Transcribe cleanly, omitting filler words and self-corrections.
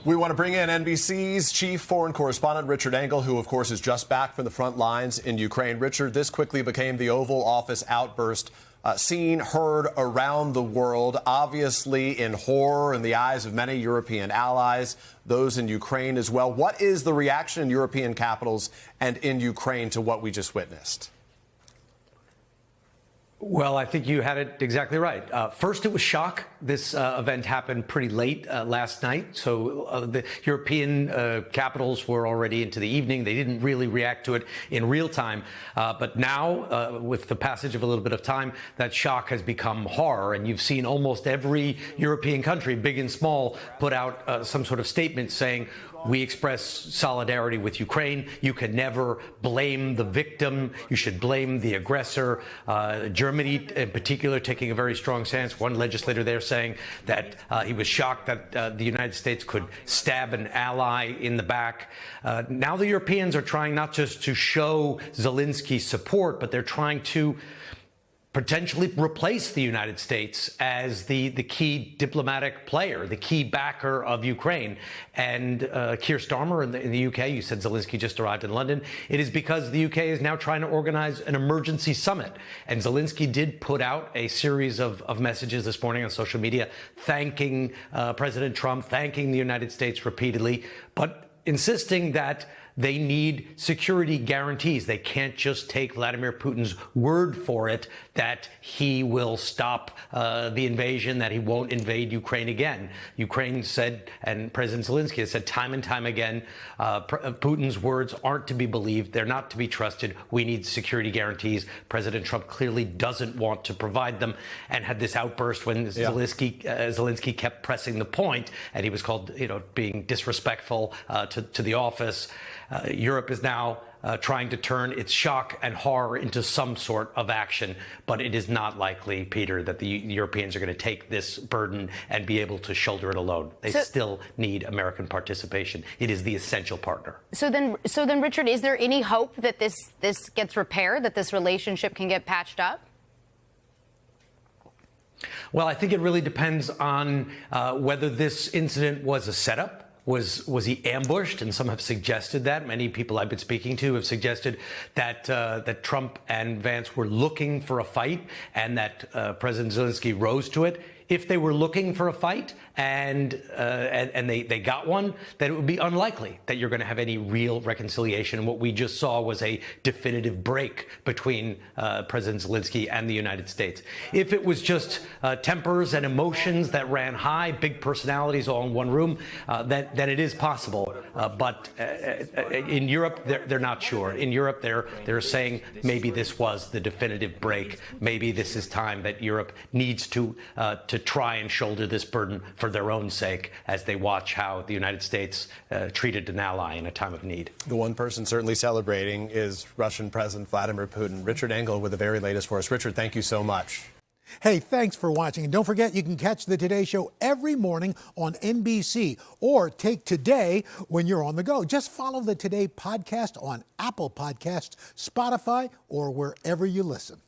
We want to bring in NBC's chief foreign correspondent, Richard Engel, who, of course, is just back from the front lines in Ukraine. Richard, this quickly became the Oval Office outburst seen, heard around the world, obviously in horror in the eyes of many European allies, those in Ukraine as well. What is the reaction in European capitals and in Ukraine to what we just witnessed? Well, I think you had it exactly right. First, it was shock. This event happened pretty late last night. So the European capitals were already into the evening. They didn't really react to it in real time. But now, with the passage of a little bit of time, that shock has become horror. And you've seen almost every European country, big and small, put out some sort of statement saying, we express solidarity with Ukraine. You can never blame the victim. You should blame the aggressor. Germany, in particular, taking a very strong stance. One legislator there saying that he was shocked that the United States could stab an ally in the back. Now the Europeans are trying not just to show Zelenskyy support, but they're trying to potentially replace the United States as the key diplomatic player, the key backer of Ukraine. And Keir Starmer in the UK, you said Zelenskyy just arrived in London. It is because the UK is now trying to organize an emergency summit. And Zelenskyy did put out a series of messages this morning on social media thanking President Trump, thanking the United States repeatedly, but insisting that they need security guarantees. They can't just take Vladimir Putin's word for it that he will stop the invasion, that he won't invade Ukraine again. Ukraine said, and President Zelenskyy has said time and time again, Putin's words aren't to be believed. They're not to be trusted. We need security guarantees. President Trump clearly doesn't want to provide them and had this outburst when Zelenskyy kept pressing the point, and he was called, being disrespectful to the office. Europe is now trying to turn its shock and horror into some sort of action, but it is not likely, Peter, that the Europeans are going to take this burden and be able to shoulder it alone. They still need American participation. It is the essential partner. So then, Richard, is there any hope that this gets repaired, that this relationship can get patched up? Well, I think it really depends on whether this incident was a setup. Was he ambushed? And some have suggested that. Many people I've been speaking to have suggested that that Trump and Vance were looking for a fight and that President Zelenskyy rose to it. If they were looking for a fight and they got one, then it would be unlikely that you're going to have any real reconciliation. And what we just saw was a definitive break between President Zelenskyy and the United States. If it was just tempers and emotions that ran high, big personalities all in one room, then it is possible. But in Europe, they're not sure. In Europe, they're saying maybe this was the definitive break. Maybe this is time that Europe needs to try and shoulder this burden for their own sake as they watch how the United States treated an ally in a time of need. The one person certainly celebrating is Russian President Vladimir Putin. Richard Engel with the very latest for us. Richard, thank you so much. Hey, thanks for watching. And don't forget, you can catch the Today Show every morning on NBC or take Today when you're on the go. Just follow the Today podcast on Apple Podcasts, Spotify, or wherever you listen.